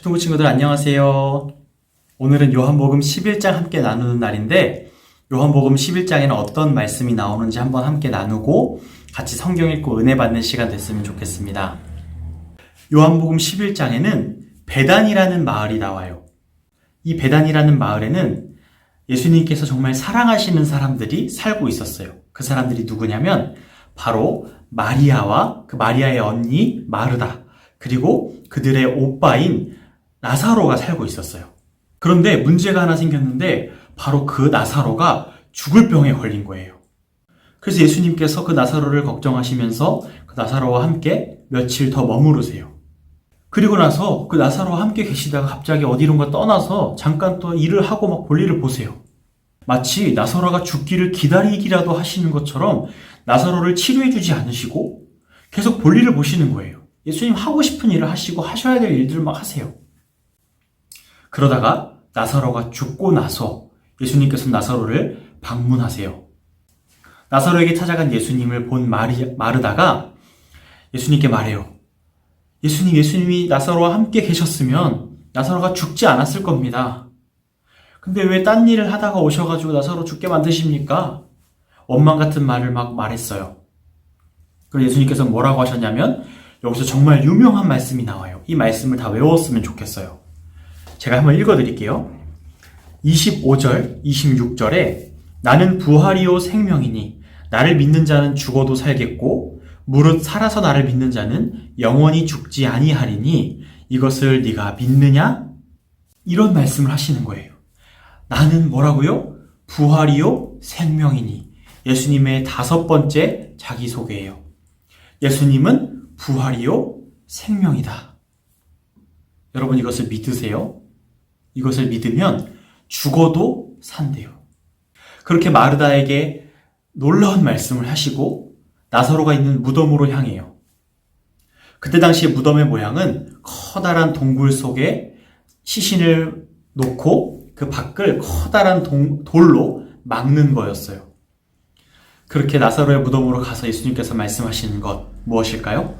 유튜브 친구들 안녕하세요. 오늘은 요한복음 11장 함께 나누는 날인데 요한복음 11장에는 어떤 말씀이 나오는지 한번 함께 나누고 같이 성경 읽고 은혜 받는 시간 됐으면 좋겠습니다. 요한복음 11장에는 베단이라는 마을이 나와요. 이 베단이라는 마을에는 예수님께서 정말 사랑하시는 사람들이 살고 있었어요. 그 사람들이 누구냐면 바로 마리아와 그 마리아의 언니 마르다, 그리고 그들의 오빠인 나사로가 살고 있었어요. 그런데 문제가 하나 생겼는데 바로 그 나사로가 죽을 병에 걸린 거예요. 그래서 예수님께서 그 나사로를 걱정하시면서 그 나사로와 함께 며칠 더 머무르세요. 그리고 나서 그 나사로와 함께 계시다가 갑자기 어디론가 떠나서 잠깐 또 일을 하고 막 볼일을 보세요. 마치 나사로가 죽기를 기다리기라도 하시는 것처럼 나사로를 치료해주지 않으시고 계속 볼일을 보시는 거예요. 예수님 하고 싶은 일을 하시고 하셔야 될 일들을 막 하세요. 그러다가 나사로가 죽고 나서 예수님께서 나사로를 방문하세요. 나사로에게 찾아간 예수님을 본 마르다가 예수님께 말해요. 예수님이 나사로와 함께 계셨으면 나사로가 죽지 않았을 겁니다. 근데 왜 딴 일을 하다가 오셔가지고 나사로 죽게 만드십니까? 원망 같은 말을 막 말했어요. 그래서 예수님께서 뭐라고 하셨냐면 여기서 정말 유명한 말씀이 나와요. 이 말씀을 다 외웠으면 좋겠어요. 제가 한번 읽어드릴게요. 25절, 26절에 나는 부활이요 생명이니 나를 믿는 자는 죽어도 살겠고 무릇 살아서 나를 믿는 자는 영원히 죽지 아니하리니 이것을 네가 믿느냐? 이런 말씀을 하시는 거예요. 나는 뭐라고요? 부활이요 생명이니. 예수님의 5번째 자기소개예요. 예수님은 부활이요 생명이다. 여러분 이것을 믿으세요? 이것을 믿으면 죽어도 산대요. 그렇게 마르다에게 놀라운 말씀을 하시고 나사로가 있는 무덤으로 향해요. 그때 당시에 무덤의 모양은 커다란 동굴 속에 시신을 놓고 그 밖을 커다란 돌로 막는 거였어요. 그렇게 나사로의 무덤으로 가서 예수님께서 말씀하시는 것 무엇일까요?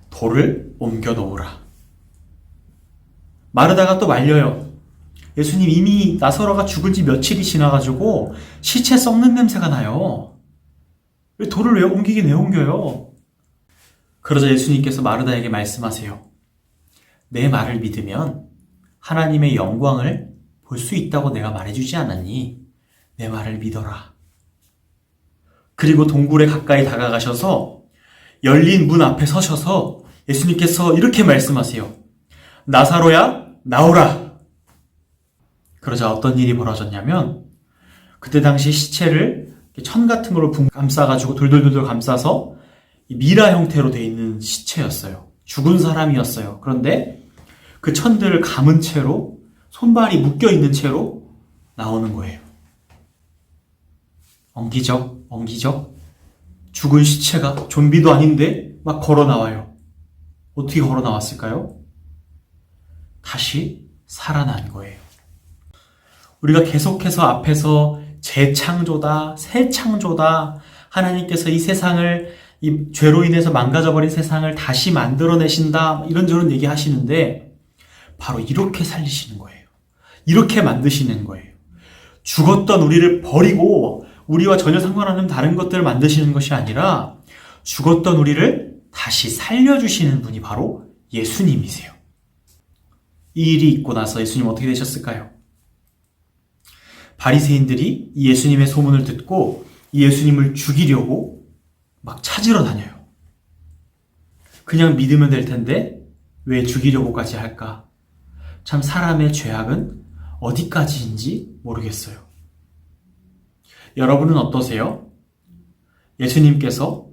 돌을 옮겨 놓으라. 마르다가 또 말려요. 예수님 이미 나사로가 죽은 지 며칠이 지나가지고 시체 썩는 냄새가 나요. 왜 돌을 왜 옮겨요? 그러자 예수님께서 마르다에게 말씀하세요. 내 말을 믿으면 하나님의 영광을 볼 수 있다고 내가 말해주지 않았니? 내 말을 믿어라. 그리고 동굴에 가까이 다가가셔서 열린 문 앞에 서셔서 예수님께서 이렇게 말씀하세요. 나사로야, 나오라. 그러자 어떤 일이 벌어졌냐면 그때 당시 시체를 천 같은 걸로 감싸가지고 돌돌돌 감싸서 미라 형태로 되어 있는 시체였어요. 죽은 사람이었어요. 그런데 그 천들을 감은 채로 손발이 묶여있는 채로 나오는 거예요. 엉기적. 죽은 시체가 좀비도 아닌데 막 걸어 나와요. 어떻게 걸어 나왔을까요? 다시 살아난 거예요. 우리가 계속해서 앞에서 재창조다, 새 창조다, 하나님께서 이 세상을 이 죄로 인해서 망가져버린 세상을 다시 만들어내신다 이런저런 얘기 하시는데 바로 이렇게 살리시는 거예요. 이렇게 만드시는 거예요. 죽었던 우리를 버리고 우리와 전혀 상관없는 다른 것들을 만드시는 것이 아니라 죽었던 우리를 다시 살려주시는 분이 바로 예수님이세요. 이 일이 있고 나서 예수님 어떻게 되셨을까요? 바리새인들이 이 예수님의 소문을 듣고 이 예수님을 죽이려고 막 찾으러 다녀요. 그냥 믿으면 될 텐데 왜 죽이려고까지 할까? 참 사람의 죄악은 어디까지인지 모르겠어요. 여러분은 어떠세요? 예수님께서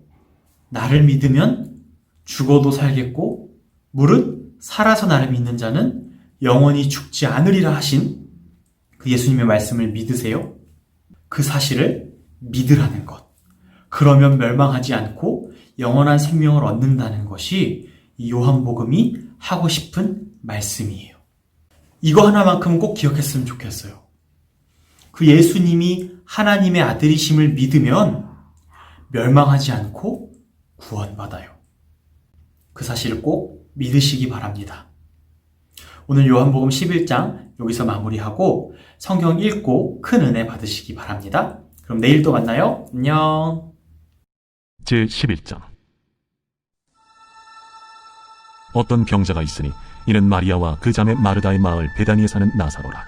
나를 믿으면 죽어도 살겠고 무릇 살아서 나를 믿는 자는 영원히 죽지 않으리라 하신 그 예수님의 말씀을 믿으세요? 그 사실을 믿으라는 것. 그러면 멸망하지 않고 영원한 생명을 얻는다는 것이 이 요한복음이 하고 싶은 말씀이에요. 이거 하나만큼은 꼭 기억했으면 좋겠어요. 그 예수님이 하나님의 아들이심을 믿으면 멸망하지 않고 구원받아요. 그 사실을 꼭 믿으시기 바랍니다. 오늘 요한복음 11장 여기서 마무리하고 성경 읽고 큰 은혜 받으시기 바랍니다. 그럼 내일 또 만나요. 안녕. 제11장. 어떤 병자가 있으니 이는 마리아와 그 자매 마르다의 마을 베다니에 사는 나사로라.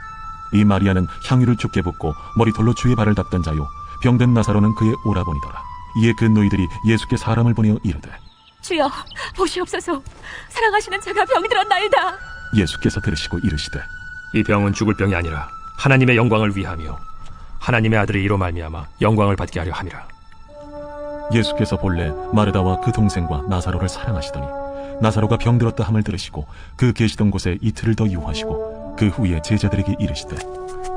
이 마리아는 향유를 죽게 붓고 머리털로 주의 발을 닦던 자요, 병든 나사로는 그의 오라버니더라. 이에 그 노이들이 예수께 사람을 보내어 이르되, 주여, 보시옵소서. 사랑하시는 자가 병들었나이다. 예수께서 들으시고 이르시되, 이 병은 죽을 병이 아니라 하나님의 영광을 위하며 하나님의 아들이 이로 말미암아 영광을 받게 하려 함이라. 예수께서 본래 마르다와 그 동생과 나사로를 사랑하시더니 나사로가 병들었다 함을 들으시고 그 계시던 곳에 이틀을 더 유하시고 그 후에 제자들에게 이르시되,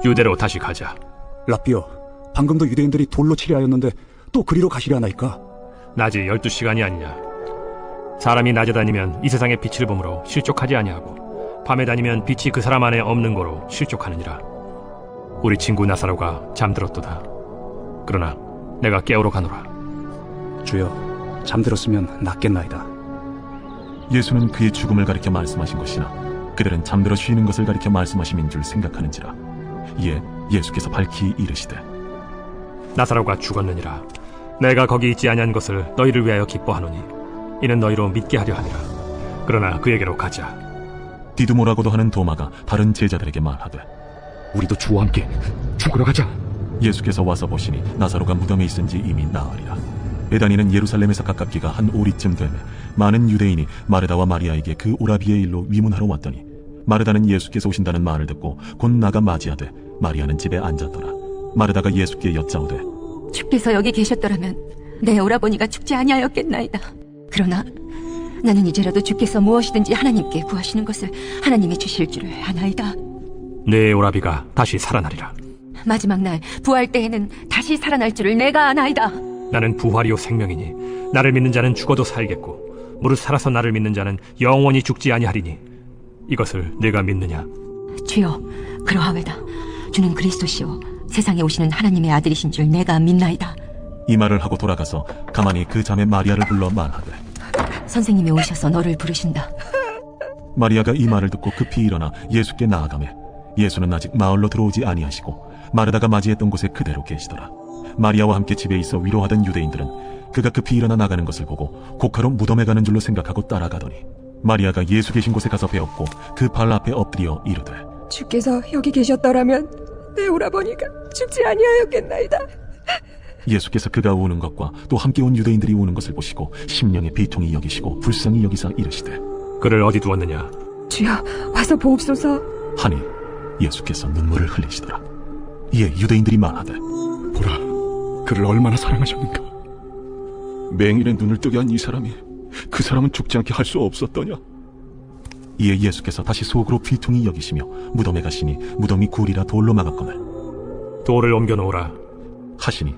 유대로 다시 가자. 라삐여, 방금도 유대인들이 돌로 치려 하였는데 또 그리로 가시려나이까? 낮이 12시간이 아니냐. 사람이 낮에 다니면 이 세상의 빛을 보므로 실족하지 아니하고 밤에 다니면 빛이 그 사람 안에 없는 거로 실족하느니라. 우리 친구 나사로가 잠들었도다. 그러나 내가 깨우러 가노라. 주여, 잠들었으면 낫겠나이다. 예수는 그의 죽음을 가리켜 말씀하신 것이나 그들은 잠들어 쉬는 것을 가리켜 말씀하심인 줄 생각하는지라. 이에 예수께서 밝히 이르시되, 나사로가 죽었느니라. 내가 거기 있지 아니한 것을 너희를 위하여 기뻐하노니 이는 너희로 믿게 하려 함이라. 그러나 그에게로 가자. 디두모라고도 하는 도마가 다른 제자들에게 말하되, 우리도 주와 함께 죽으러 가자. 예수께서 와서 보시니 나사로가 무덤에 있은지 이미 나으리라. 베다니는 예루살렘에서 가깝기가 한 오리쯤 되매 많은 유대인이 마르다와 마리아에게 그 오라비의 일로 위문하러 왔더니 마르다는 예수께서 오신다는 말을 듣고 곧 나가 맞이하되 마리아는 집에 앉았더라. 마르다가 예수께 여짜오되, 주께서 여기 계셨더라면 내 오라버니가 죽지 아니하였겠나이다. 그러나 나는 이제라도 주께서 무엇이든지 하나님께 구하시는 것을 하나님이 주실 줄을 아나이다. 내 오라비가 다시 살아나리라. 마지막 날 부활 때에는 다시 살아날 줄을 내가 아나이다. 나는 부활이요 생명이니 나를 믿는 자는 죽어도 살겠고 무릇 살아서 나를 믿는 자는 영원히 죽지 아니하리니 이것을 내가 믿느냐? 주여, 그러하외다. 주는 그리스도시요 세상에 오시는 하나님의 아들이신 줄 내가 믿나이다. 이 말을 하고 돌아가서 가만히 그 자매 마리아를 불러 말하되, 선생님이 오셔서 너를 부르신다. 마리아가 이 말을 듣고 급히 일어나 예수께 나아가매 예수는 아직 마을로 들어오지 아니하시고 마르다가 맞이했던 곳에 그대로 계시더라. 마리아와 함께 집에 있어 위로하던 유대인들은 그가 급히 일어나 나가는 것을 보고 곡하러 무덤에 가는 줄로 생각하고 따라가더니 마리아가 예수 계신 곳에 가서 배웠고 그 발 앞에 엎드려 이르되, 주께서 여기 계셨더라면 내 오라버니가 죽지 아니하였겠나이다. 예수께서 그가 우는 것과 또 함께 온 유대인들이 우는 것을 보시고 심령의 비통이 여기시고 불쌍히 여기사 이르시되, 그를 어디 두었느냐? 주여, 와서 보옵소서. 하니 예수께서 눈물을 흘리시더라. 이에 유대인들이 말하되, 보라, 그를 얼마나 사랑하셨는가. 맹인의 눈을 뜨게 한 이 사람이 그 사람은 죽지 않게 할 수 없었더냐. 이에 예수께서 다시 속으로 비통히 여기시며 무덤에 가시니 무덤이 굴이라 돌로 막았거늘 돌을 옮겨 놓으라 하시니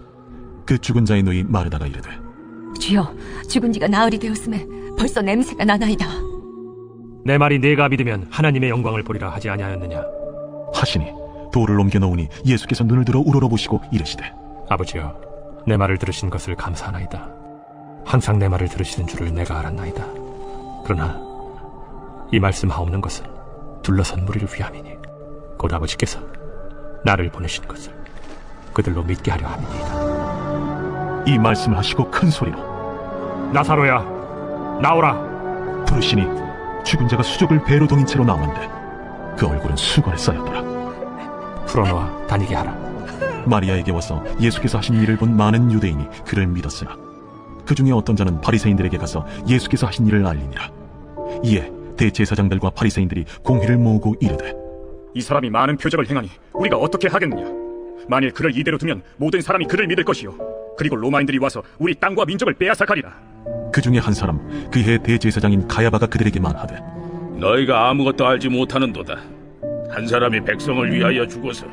그 죽은 자의 누이 마르다가 이르되, 주여, 죽은 지가 나흘이 되었음에 벌써 냄새가 나나이다. 내 말이 네가 믿으면 하나님의 영광을 보리라 하지 아니하였느냐? 하시니 돌을 옮겨 놓으니 예수께서 눈을 들어 우러러보시고 이르시되, 아버지여, 내 말을 들으신 것을 감사하나이다. 항상 내 말을 들으시는 줄을 내가 알았나이다. 그러나 이 말씀하옵는 것은 둘러선 무리를 위함이니 곧 아버지께서 나를 보내신 것을 그들로 믿게 하려 함이니이다. 이 말씀을 하시고 큰 소리로 나사로야, 나오라. 부르시니 죽은 자가 수족을 배로 동인 채로 나오는데 그 얼굴은 수건에 쌓였더라. 풀어놓아 다니게 하라. 마리아에게 와서 예수께서 하신 일을 본 많은 유대인이 그를 믿었으나 그 중에 어떤 자는 바리새인들에게 가서 예수께서 하신 일을 알리니라. 이에 대제사장들과 바리새인들이 공회를 모으고 이르되, 이 사람이 많은 표적을 행하니 우리가 어떻게 하겠느냐? 만일 그를 이대로 두면 모든 사람이 그를 믿을 것이요 그리고 로마인들이 와서 우리 땅과 민족을 빼앗아가리라. 그 중에 한 사람 그해 대제사장인 가야바가 그들에게 말하되, 너희가 아무것도 알지 못하는도다. 한 사람이 백성을 위하여 죽어서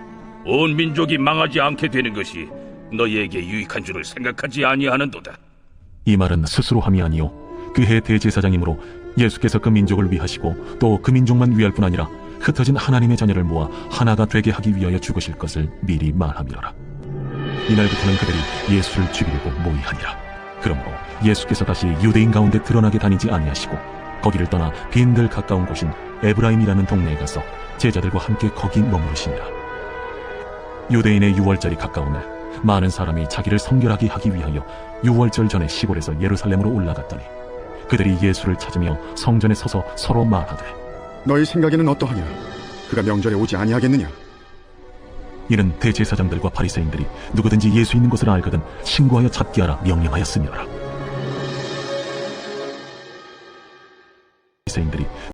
온 민족이 망하지 않게 되는 것이 너희에게 유익한 줄을 생각하지 아니하는도다. 이 말은 스스로 함이 아니요 그해 대제사장이므로 예수께서 그 민족을 위하시고 또 그 민족만 위할 뿐 아니라 흩어진 하나님의 자녀를 모아 하나가 되게 하기 위하여 죽으실 것을 미리 말함이로라. 이날부터는 그들이 예수를 죽이려고 모의하니라. 그러므로 예수께서 다시 유대인 가운데 드러나게 다니지 아니하시고 거기를 떠나 빈들 가까운 곳인 에브라임이라는 동네에 가서 제자들과 함께 거기 머무르시니라. 유대인의 유월절이 가까우매 많은 사람이 자기를 성결하게 하기 위하여 유월절 전에 시골에서 예루살렘으로 올라갔더니 그들이 예수를 찾으며 성전에 서서 서로 말하되 너희 생각에는 어떠하냐? 그가 명절에 오지 아니하겠느냐? 이는 대제사장들과 바리새인들이 누구든지 예수 있는 것을 알거든 신고하여 잡게 하라 명령하였음이라. 바리새인들이